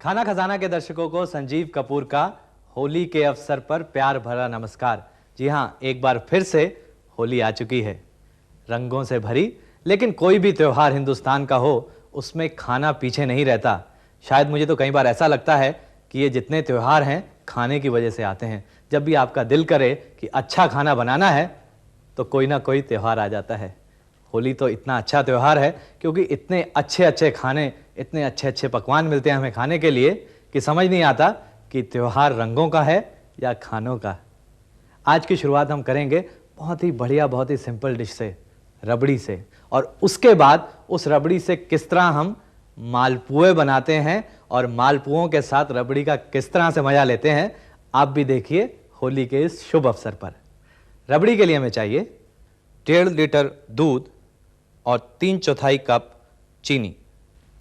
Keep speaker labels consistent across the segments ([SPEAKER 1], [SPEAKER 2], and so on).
[SPEAKER 1] खाना खजाना के दर्शकों को संजीव कपूर का होली के अवसर पर प्यार भरा नमस्कार। जी हाँ, एक बार फिर से होली आ चुकी है, रंगों से भरी। लेकिन कोई भी त्योहार हिंदुस्तान का हो, उसमें खाना पीछे नहीं रहता। शायद मुझे तो कई बार ऐसा लगता है कि ये जितने त्योहार हैं खाने की वजह से आते हैं। जब भी आपका दिल करे कि अच्छा खाना बनाना है तो कोई ना कोई त्योहार आ जाता है। होली तो इतना अच्छा त्यौहार है क्योंकि इतने अच्छे अच्छे खाने, इतने अच्छे अच्छे पकवान मिलते हैं हमें खाने के लिए कि समझ नहीं आता कि त्यौहार रंगों का है या खानों का। आज की शुरुआत हम करेंगे बहुत ही बढ़िया, बहुत ही सिंपल डिश से, रबड़ी से। और उसके बाद उस रबड़ी से किस तरह हम मालपुए बनाते हैं और मालपुओं के साथ रबड़ी का किस तरह से मजा लेते हैं, आप भी देखिए होली के इस शुभ अवसर पर। रबड़ी के लिए हमें चाहिए 1.5 लीटर दूध और 3/4 कप चीनी।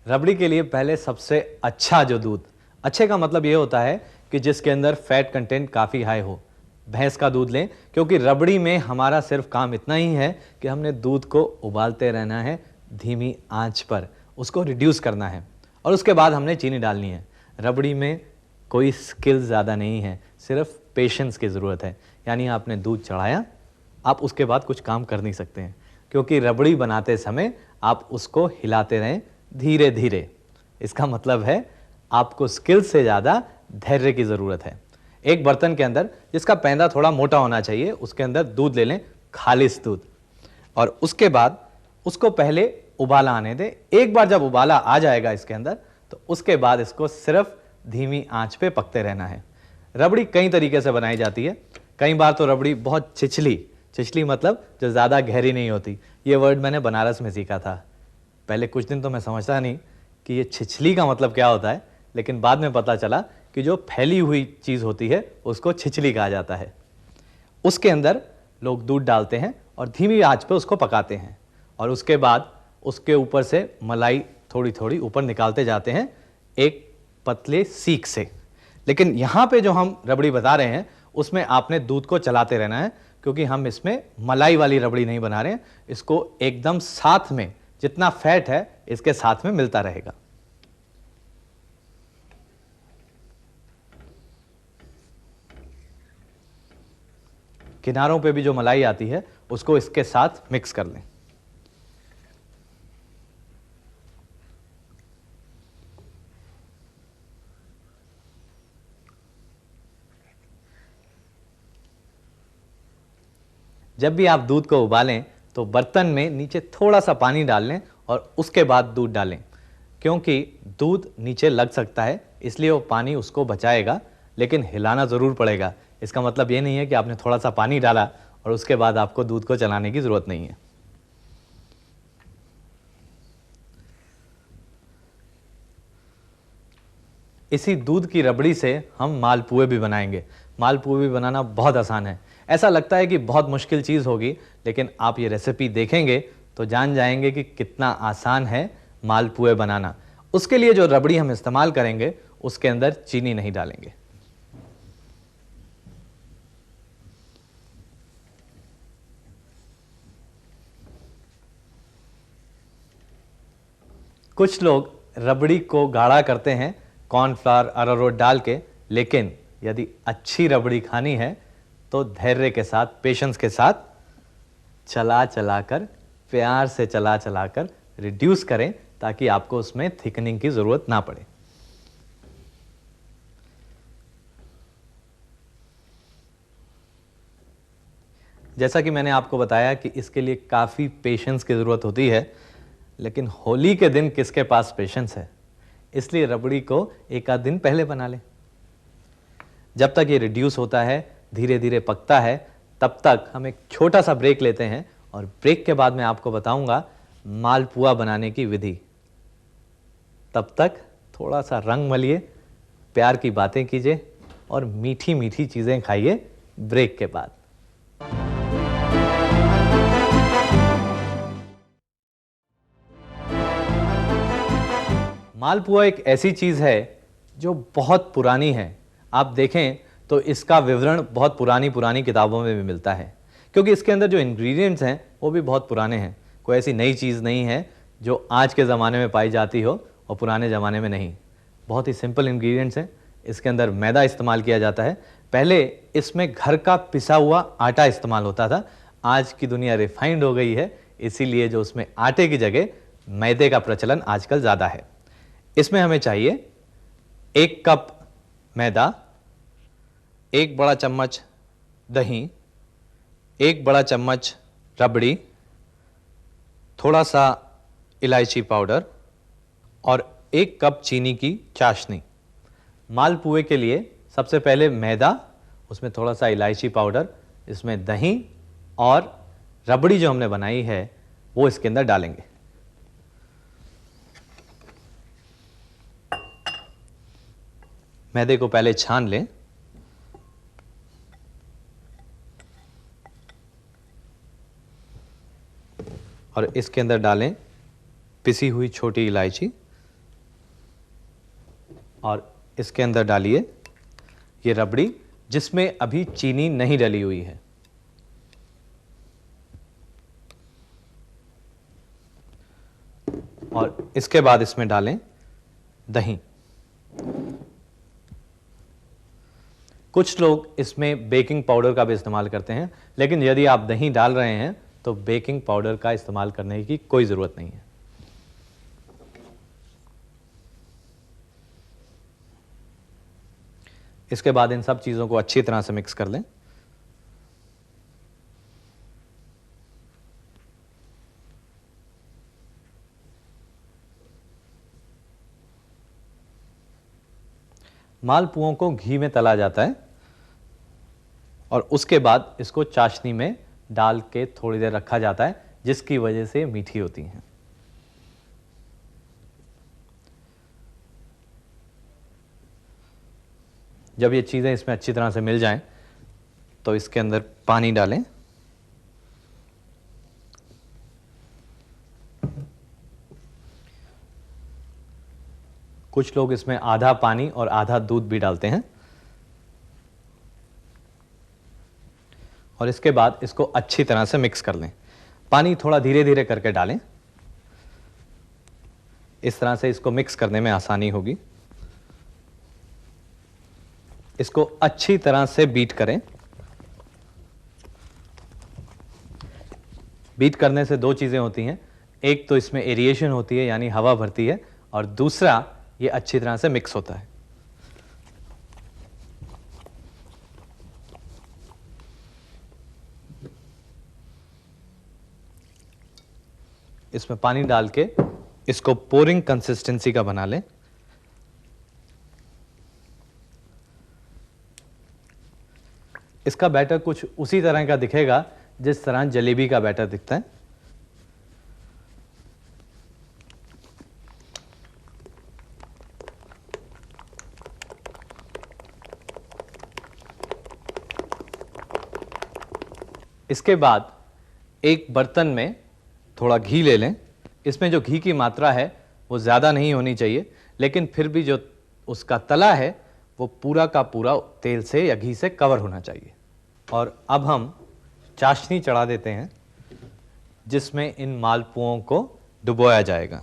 [SPEAKER 1] रबड़ी के लिए पहले सबसे अच्छा जो दूध, अच्छे का मतलब ये होता है कि जिसके अंदर फैट कंटेंट काफ़ी हाई हो, भैंस का दूध लें। क्योंकि रबड़ी में हमारा सिर्फ काम इतना ही है कि हमने दूध को उबालते रहना है धीमी आंच पर, उसको रिड्यूस करना है और उसके बाद हमने चीनी डालनी है। रबड़ी में कोई स्किल ज़्यादा नहीं है, सिर्फ पेशेंस की ज़रूरत है। यानी आपने दूध चढ़ाया, आप उसके बाद कुछ काम कर नहीं सकते हैं, क्योंकि रबड़ी बनाते समय आप उसको हिलाते रहें धीरे धीरे। इसका मतलब है आपको स्किल से ज़्यादा धैर्य की ज़रूरत है। एक बर्तन के अंदर, जिसका पैंदा थोड़ा मोटा होना चाहिए, उसके अंदर दूध ले लें, खालिस दूध, और उसके बाद उसको पहले उबाला आने दें। एक बार जब उबाला आ जाएगा इसके अंदर, तो उसके बाद इसको सिर्फ धीमी आंच पे पकते रहना है। रबड़ी कई तरीके से बनाई जाती है। कई बार तो रबड़ी बहुत छिछली मतलब जो ज़्यादा गहरी नहीं होती। ये वर्ड मैंने बनारस में सीखा था। पहले कुछ दिन तो मैं समझता नहीं कि ये छिछली का मतलब क्या होता है, लेकिन बाद में पता चला कि जो फैली हुई चीज़ होती है उसको छिछली कहा जाता है। उसके अंदर लोग दूध डालते हैं और धीमी आंच पे उसको पकाते हैं, और उसके बाद उसके ऊपर से मलाई थोड़ी थोड़ी ऊपर निकालते जाते हैं एक पतले सीख से। लेकिन यहाँ पे जो हम रबड़ी बता रहे हैं उसमें आपने दूध को चलाते रहना है, क्योंकि हम इसमें मलाई वाली रबड़ी नहीं बना रहे हैं। इसको एकदम साथ में, जितना फैट है इसके साथ में मिलता रहेगा। किनारों पे भी जो मलाई आती है उसको इसके साथ मिक्स कर लें। जब भी आप दूध को उबालें तो बर्तन में नीचे थोड़ा सा पानी डाल लें और उसके बाद दूध डालें, क्योंकि दूध नीचे लग सकता है, इसलिए वो पानी उसको बचाएगा। लेकिन हिलाना ज़रूर पड़ेगा। इसका मतलब ये नहीं है कि आपने थोड़ा सा पानी डाला और उसके बाद आपको दूध को चलाने की ज़रूरत नहीं है। इसी दूध की रबड़ी से हम मालपुए भी बनाएंगे। मालपुए भी बनाना बहुत आसान है। ऐसा लगता है कि बहुत मुश्किल चीज़ होगी, लेकिन आप ये रेसिपी देखेंगे तो जान जाएंगे कि कितना आसान है मालपुए बनाना। उसके लिए जो रबड़ी हम इस्तेमाल करेंगे उसके अंदर चीनी नहीं डालेंगे। कुछ लोग रबड़ी को गाढ़ा करते हैं कॉर्नफ्लावर, अरारोट डाल के, लेकिन यदि अच्छी रबड़ी खानी है तो धैर्य के साथ, पेशेंस के साथ चला चलाकर, प्यार से चला चलाकर रिड्यूस करें, ताकि आपको उसमें थिकनिंग की ज़रूरत ना पड़े। जैसा कि मैंने आपको बताया कि इसके लिए काफ़ी पेशेंस की ज़रूरत होती है, लेकिन होली के दिन किसके पास पेशेंस है? इसलिए रबड़ी को एक आध दिन पहले बना लें। जब तक ये रिड्यूस होता है, धीरे धीरे पकता है, तब तक हम एक छोटा सा ब्रेक लेते हैं, और ब्रेक के बाद मैं आपको बताऊंगा मालपुआ बनाने की विधि। तब तक थोड़ा सा रंग मलिए, प्यार की बातें कीजिए और मीठी मीठी चीज़ें खाइए ब्रेक के बाद। मालपुआ एक ऐसी चीज़ है जो बहुत पुरानी है। आप देखें तो इसका विवरण बहुत पुरानी पुरानी किताबों में भी मिलता है, क्योंकि इसके अंदर जो इंग्रेडिएंट्स हैं वो भी बहुत पुराने हैं। कोई ऐसी नई चीज़ नहीं है जो आज के ज़माने में पाई जाती हो और पुराने ज़माने में नहीं। बहुत ही सिंपल इंग्रेडिएंट्स हैं। इसके अंदर मैदा इस्तेमाल किया जाता है। पहले इसमें घर का पिसा हुआ आटा इस्तेमाल होता था। आज की दुनिया रिफाइंड हो गई है, इसीलिए जो उसमें आटे की जगह मैदे का प्रचलन आजकल ज़्यादा है। इसमें हमें चाहिए 1 कप मैदा, 1 बड़ा चम्मच दही, 1 बड़ा चम्मच रबड़ी, थोड़ा सा इलायची पाउडर और 1 कप चीनी की चाशनी। मालपुए के लिए सबसे पहले मैदा, उसमें थोड़ा सा इलायची पाउडर, इसमें दही और रबड़ी जो हमने बनाई है वो इसके अंदर डालेंगे। मैदे को पहले छान लें। और इसके अंदर डालें पिसी हुई छोटी इलायची और इसके अंदर डालिए ये रबड़ी जिसमें अभी चीनी नहीं डली हुई है। और इसके बाद इसमें डालें दही। कुछ लोग इसमें बेकिंग पाउडर का भी इस्तेमाल करते हैं, लेकिन यदि आप दही डाल रहे हैं तो बेकिंग पाउडर का इस्तेमाल करने की कोई ज़रूरत नहीं है। इसके बाद इन सब चीज़ों को अच्छी तरह से मिक्स कर लें। मालपुओं को घी में तला जाता है और उसके बाद इसको चाशनी में डाल के थोड़ी देर रखा जाता है, जिसकी वजह से मीठी होती हैं। जब ये चीज़ें इसमें अच्छी तरह से मिल जाएं, तो इसके अंदर पानी डालें। कुछ लोग इसमें आधा पानी और आधा दूध भी डालते हैं। और इसके बाद इसको अच्छी तरह से मिक्स कर लें। पानी थोड़ा धीरे धीरे करके डालें, इस तरह से इसको मिक्स करने में आसानी होगी। इसको अच्छी तरह से बीट करें। बीट करने से 2 चीज़ें होती हैं, एक तो इसमें एरिएशन होती है यानी हवा भरती है, और दूसरा ये अच्छी तरह से मिक्स होता है। इसमें पानी डाल के इसको पोरिंग कंसिस्टेंसी का बना लें। इसका बैटर कुछ उसी तरह का दिखेगा जिस तरह जलेबी का बैटर दिखता है। इसके बाद एक बर्तन में थोड़ा घी ले लें। इसमें जो घी की मात्रा है वो ज़्यादा नहीं होनी चाहिए, लेकिन फिर भी जो उसका तला है वो पूरा का पूरा तेल से या घी से कवर होना चाहिए। और अब हम चाशनी चढ़ा देते हैं जिसमें इन मालपुओं को डुबोया जाएगा।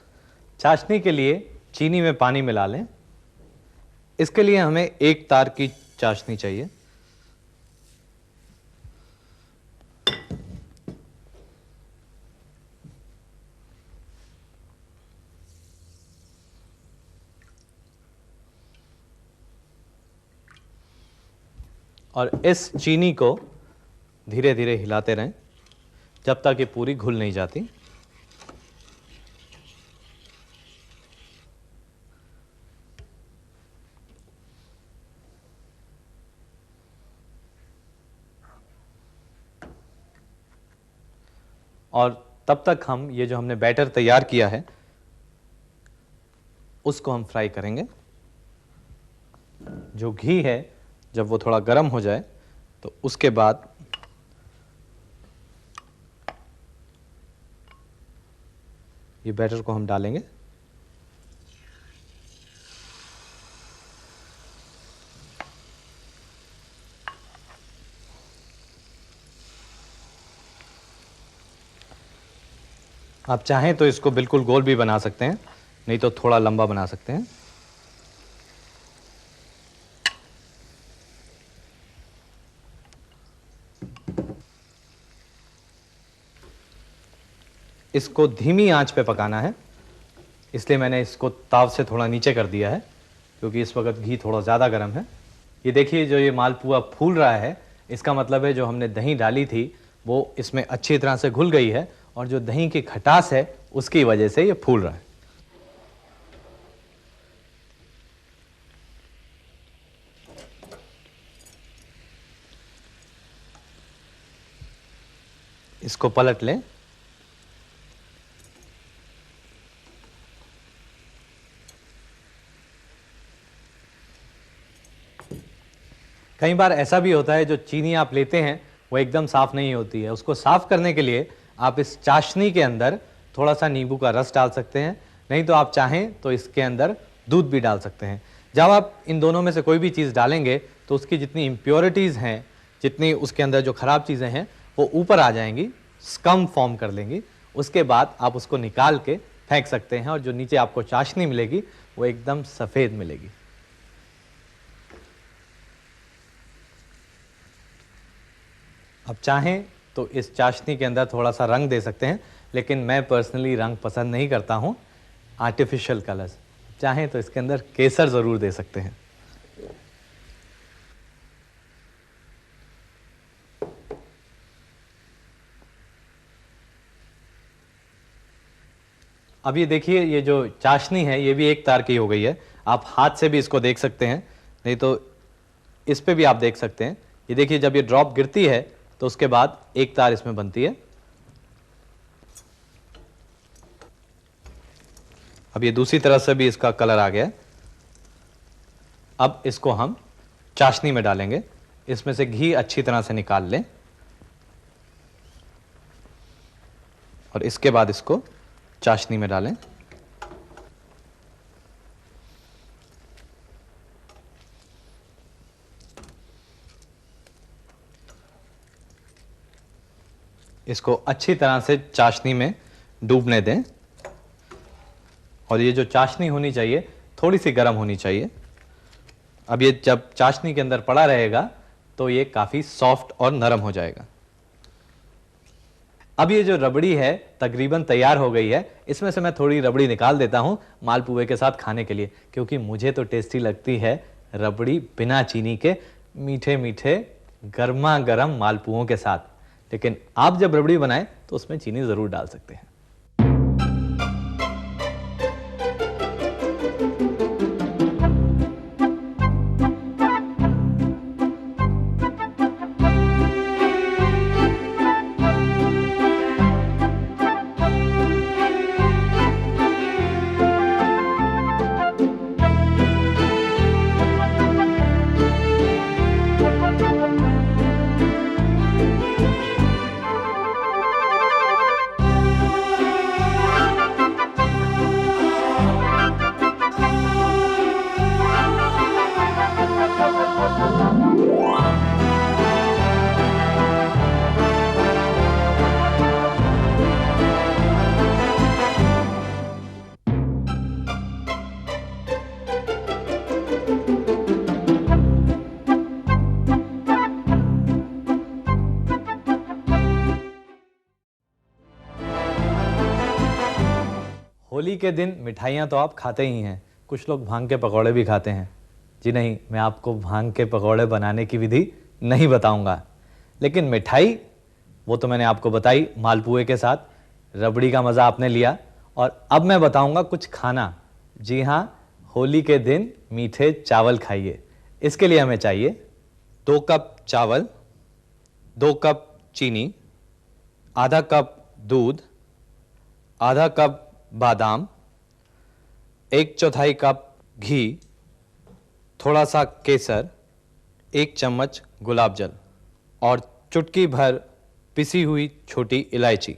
[SPEAKER 1] चाशनी के लिए चीनी में पानी मिला लें। इसके लिए हमें 1 तार की चाशनी चाहिए। और इस चीनी को धीरे धीरे हिलाते रहें जब तक ये पूरी घुल नहीं जाती। और तब तक हम ये जो हमने बैटर तैयार किया है उसको हम फ्राई करेंगे। जो घी है जब वो थोड़ा गर्म हो जाए तो उसके बाद ये बैटर को हम डालेंगे। आप चाहें तो इसको बिल्कुल गोल भी बना सकते हैं, नहीं तो थोड़ा लंबा बना सकते हैं। इसको धीमी आंच पे पकाना है, इसलिए मैंने इसको ताव से थोड़ा नीचे कर दिया है क्योंकि इस वक्त घी थोड़ा ज़्यादा गर्म है। ये देखिए जो ये मालपुआ फूल रहा है, इसका मतलब है जो हमने दही डाली थी वो इसमें अच्छी तरह से घुल गई है और जो दही की खटास है उसकी वजह से ये फूल रहा है। इसको पलट लें। कई बार ऐसा भी होता है जो चीनी आप लेते हैं वो एकदम साफ नहीं होती है, उसको साफ करने के लिए आप इस चाशनी के अंदर थोड़ा सा नींबू का रस डाल सकते हैं, नहीं तो आप चाहें तो इसके अंदर दूध भी डाल सकते हैं। जब आप इन दोनों में से कोई भी चीज़ डालेंगे तो उसकी जितनी इम्प्योरिटीज़ हैं, जितनी उसके अंदर जो ख़राब चीज़ें हैं वो ऊपर आ जाएंगी, स्कम फॉर्म कर लेंगी। उसके बाद आप उसको निकाल के फेंक सकते हैं और जो नीचे आपको चाशनी मिलेगी वो एकदम सफ़ेद मिलेगी। अब चाहें तो इस चाशनी के अंदर थोड़ा सा रंग दे सकते हैं, लेकिन मैं पर्सनली रंग पसंद नहीं करता हूं, आर्टिफिशियल कलर्स। चाहें तो इसके अंदर केसर ज़रूर दे सकते हैं। अब ये देखिए ये जो चाशनी है ये भी एक तार की हो गई है। आप हाथ से भी इसको देख सकते हैं, नहीं तो इस पे भी आप देख सकते हैं। ये देखिए जब ये ड्रॉप गिरती है तो उसके बाद एक तार इसमें बनती है। अब ये दूसरी तरफ से भी इसका कलर आ गया है। अब इसको हम चाशनी में डालेंगे, इसमें से घी अच्छी तरह से निकाल लें और इसके बाद इसको चाशनी में डालें। इसको अच्छी तरह से चाशनी में डूबने दें और ये जो चाशनी होनी चाहिए थोड़ी सी गर्म होनी चाहिए। अब ये जब चाशनी के अंदर पड़ा रहेगा तो ये काफ़ी सॉफ्ट और नरम हो जाएगा। अब ये जो रबड़ी है तकरीबन तैयार हो गई है। इसमें से मैं थोड़ी रबड़ी निकाल देता हूँ मालपुए के साथ खाने के लिए, क्योंकि मुझे तो टेस्टी लगती है रबड़ी बिना चीनी के, मीठे मीठे गर्मा गर्म मालपुओं के साथ। लेकिन आप जब रबड़ी बनाएं तो उसमें चीनी ज़रूर डाल सकते हैं। होली के दिन मिठाइयाँ तो आप खाते ही हैं, कुछ लोग भांग के पकौड़े भी खाते हैं। जी नहीं, मैं आपको भांग के पकौड़े बनाने की विधि नहीं बताऊंगा, लेकिन मिठाई वो तो मैंने आपको बताई मालपुए के साथ। रबड़ी का मज़ा आपने लिया और अब मैं बताऊंगा कुछ खाना। जी हाँ, होली के दिन मीठे चावल खाइए। इसके लिए हमें चाहिए 2 कप चावल, 2 कप चीनी, आधा कप दूध, आधा कप बादाम, 1/4 कप घी, थोड़ा सा केसर, 1 चम्मच गुलाब जल और चुटकी भर पिसी हुई छोटी इलायची।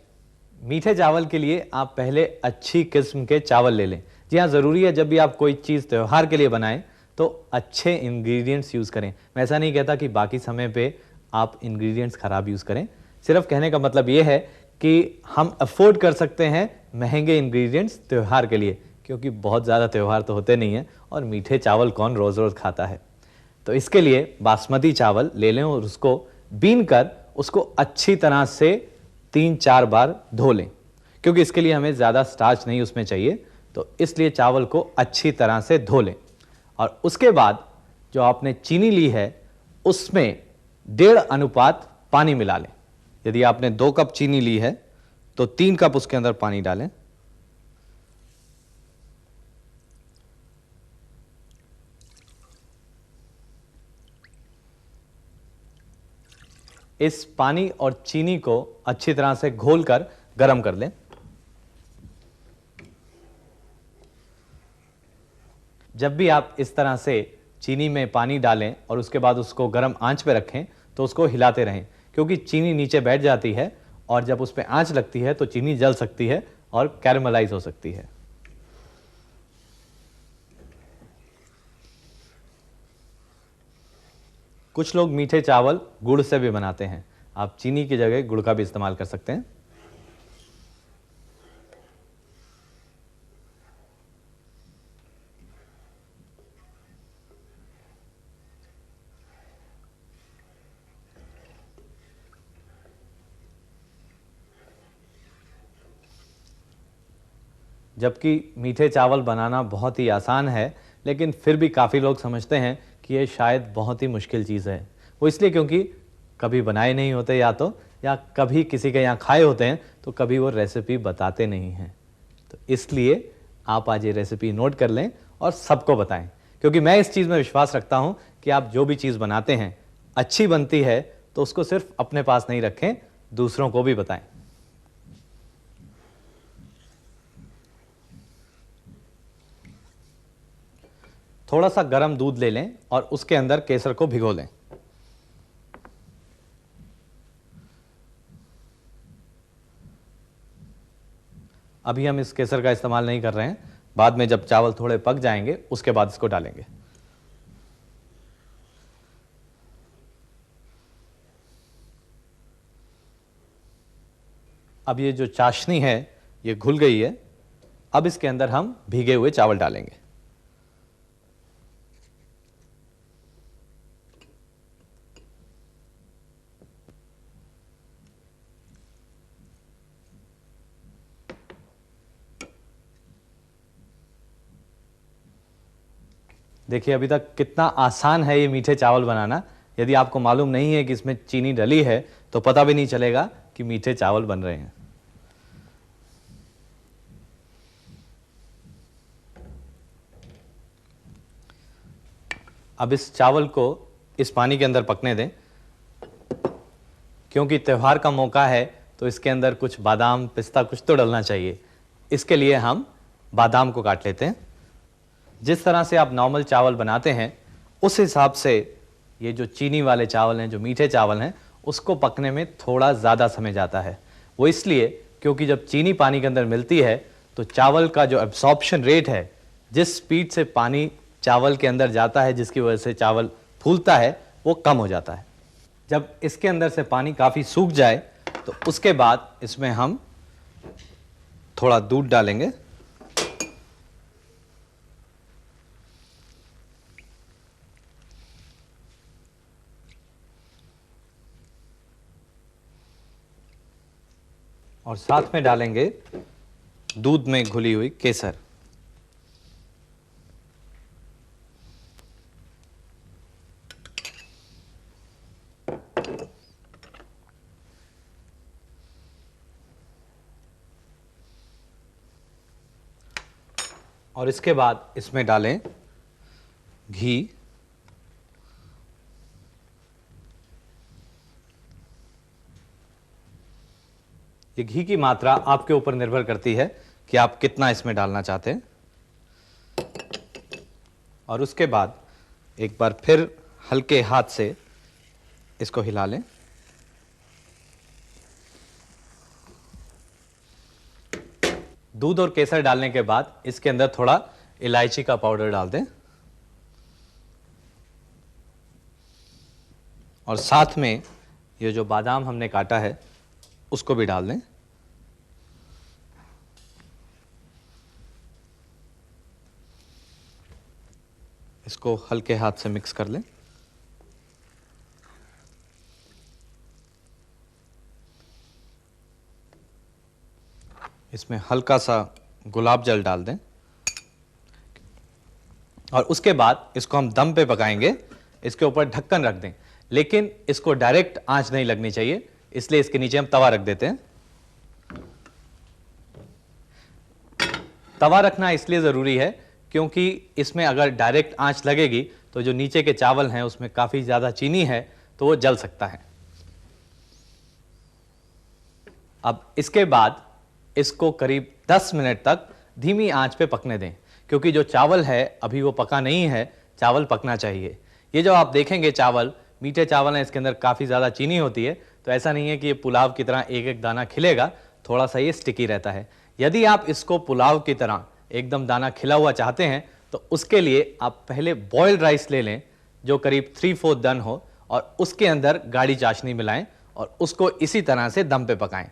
[SPEAKER 1] मीठे चावल के लिए आप पहले अच्छी किस्म के चावल ले लें। जी हाँ, ज़रूरी है जब भी आप कोई चीज़ त्यौहार के लिए बनाएं तो अच्छे इंग्रेडिएंट्स यूज़ करें। मैं ऐसा नहीं कहता कि बाकी समय पे आप इंग्रेडिएंट्स ख़राब यूज़ करें, सिर्फ कहने का मतलब ये है कि हम अफोर्ड कर सकते हैं महंगे इंग्रेडिएंट्स त्यौहार के लिए, क्योंकि बहुत ज़्यादा त्यौहार तो होते नहीं हैं और मीठे चावल कौन रोज़ रोज़ खाता है। तो इसके लिए बासमती चावल ले लें और उसको बीन कर उसको अच्छी तरह से 3-4 बार धो लें, क्योंकि इसके लिए हमें ज़्यादा स्टार्च नहीं उसमें चाहिए। तो इसलिए चावल को अच्छी तरह से धो लें और उसके बाद जो आपने चीनी ली है उसमें 1.5 अनुपात पानी मिला लें। यदि आपने 2 कप चीनी ली है तो 3 कप उसके अंदर पानी डालें। इस पानी और चीनी को अच्छी तरह से घोलकर गर्म कर लें। जब भी आप इस तरह से चीनी में पानी डालें और उसके बाद उसको गर्म आंच पे रखें तो उसको हिलाते रहें, क्योंकि चीनी नीचे बैठ जाती है और जब उस पे आंच लगती है तो चीनी जल सकती है और कैरमलाइज हो सकती है। कुछ लोग मीठे चावल गुड़ से भी बनाते हैं। आप चीनी की जगह गुड़ का भी इस्तेमाल कर सकते हैं। जबकि मीठे चावल बनाना बहुत ही आसान है, लेकिन फिर भी काफ़ी लोग समझते हैं कि ये शायद बहुत ही मुश्किल चीज़ है। वो इसलिए क्योंकि कभी बनाए नहीं होते या कभी किसी के यहाँ खाए होते हैं तो कभी वो रेसिपी बताते नहीं हैं। तो इसलिए आप आज ये रेसिपी नोट कर लें और सबको बताएं, क्योंकि मैं इस चीज़ में विश्वास रखता हूँ कि आप जो भी चीज़ बनाते हैं अच्छी बनती है तो उसको सिर्फ अपने पास नहीं रखें, दूसरों को भी बताएं। थोड़ा सा गर्म दूध ले लें और उसके अंदर केसर को भिगो लें। अभी हम इस केसर का इस्तेमाल नहीं कर रहे हैं, बाद में जब चावल थोड़े पक जाएंगे उसके बाद इसको डालेंगे। अब ये जो चाशनी है ये घुल गई है। अब इसके अंदर हम भीगे हुए चावल डालेंगे। देखिए अभी तक कितना आसान है ये मीठे चावल बनाना। यदि आपको मालूम नहीं है कि इसमें चीनी डली है तो पता भी नहीं चलेगा कि मीठे चावल बन रहे हैं। अब इस चावल को इस पानी के अंदर पकने दें। क्योंकि त्यौहार का मौका है तो इसके अंदर कुछ बादाम पिस्ता कुछ तो डलना चाहिए। इसके लिए हम बादाम को काट लेते हैं। जिस तरह से आप नॉर्मल चावल बनाते हैं उस हिसाब से ये जो चीनी वाले चावल हैं, जो मीठे चावल हैं, उसको पकने में थोड़ा ज़्यादा समय जाता है। वो इसलिए क्योंकि जब चीनी पानी के अंदर मिलती है तो चावल का जो एब्सॉर्प्शन रेट है, जिस स्पीड से पानी चावल के अंदर जाता है, जिसकी वजह से चावल फूलता है, वो कम हो जाता है। जब इसके अंदर से पानी काफ़ी सूख जाए तो उसके बाद इसमें हम थोड़ा दूध डालेंगे। और साथ में डालेंगे दूध में घुली हुई केसर। और इसके बाद इसमें डालें घी। ये घी की मात्रा आपके ऊपर निर्भर करती है कि आप कितना इसमें डालना चाहते हैं। और उसके बाद एक बार फिर हल्के हाथ से इसको हिला लें। दूध और केसर डालने के बाद इसके अंदर थोड़ा इलायची का पाउडर डाल दें और साथ में ये जो बादाम हमने काटा है उसको भी डाल दें। इसको हल्के हाथ से मिक्स कर लें। इसमें हल्का सा गुलाब जल डाल दें और उसके बाद इसको हम दम पे पकाएंगे। इसके ऊपर ढक्कन रख दें, लेकिन इसको डायरेक्ट आंच नहीं लगनी चाहिए, इसलिए इसके नीचे हम तवा रख देते हैं। तवा रखना इसलिए जरूरी है क्योंकि इसमें अगर डायरेक्ट आंच लगेगी तो जो नीचे के चावल हैं उसमें काफी ज्यादा चीनी है, तो वो जल सकता है। अब इसके बाद इसको करीब 10 मिनट तक धीमी आंच पे पकने दें, क्योंकि जो चावल है अभी वो पका नहीं है, चावल पकना चाहिए। ये जो आप देखेंगे चावल, मीठे चावल हैं, इसके अंदर काफ़ी ज़्यादा चीनी होती है, तो ऐसा नहीं है कि ये पुलाव की तरह एक एक दाना खिलेगा, थोड़ा सा ये स्टिकी रहता है। यदि आप इसको पुलाव की तरह एकदम दाना खिला हुआ चाहते हैं तो उसके लिए आप पहले बॉइल्ड राइस ले लें जो करीब 3/4 डन हो, और उसके अंदर गाढ़ी चाशनी मिलाएं और उसको इसी तरह से दम पे पकाएं।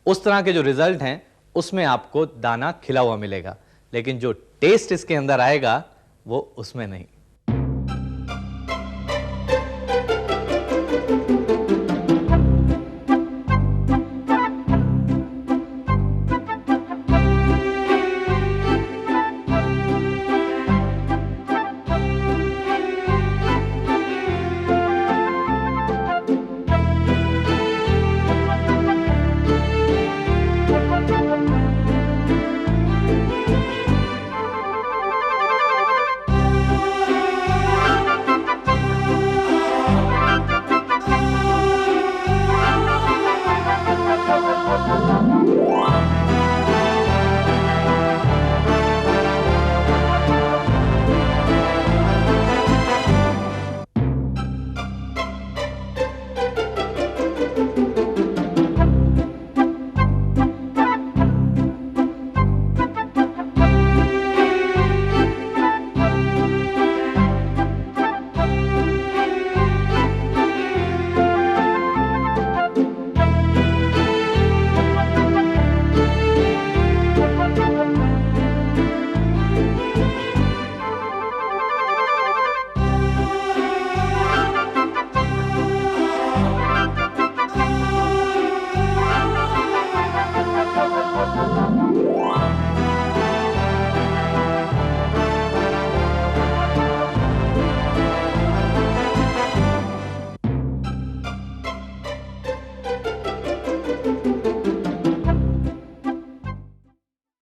[SPEAKER 1] उस तरह के जो रिजल्ट हैं उसमें आपको दाना खिला हुआ मिलेगा, लेकिन जो टेस्ट इसके अंदर आएगा वो उसमें नहीं।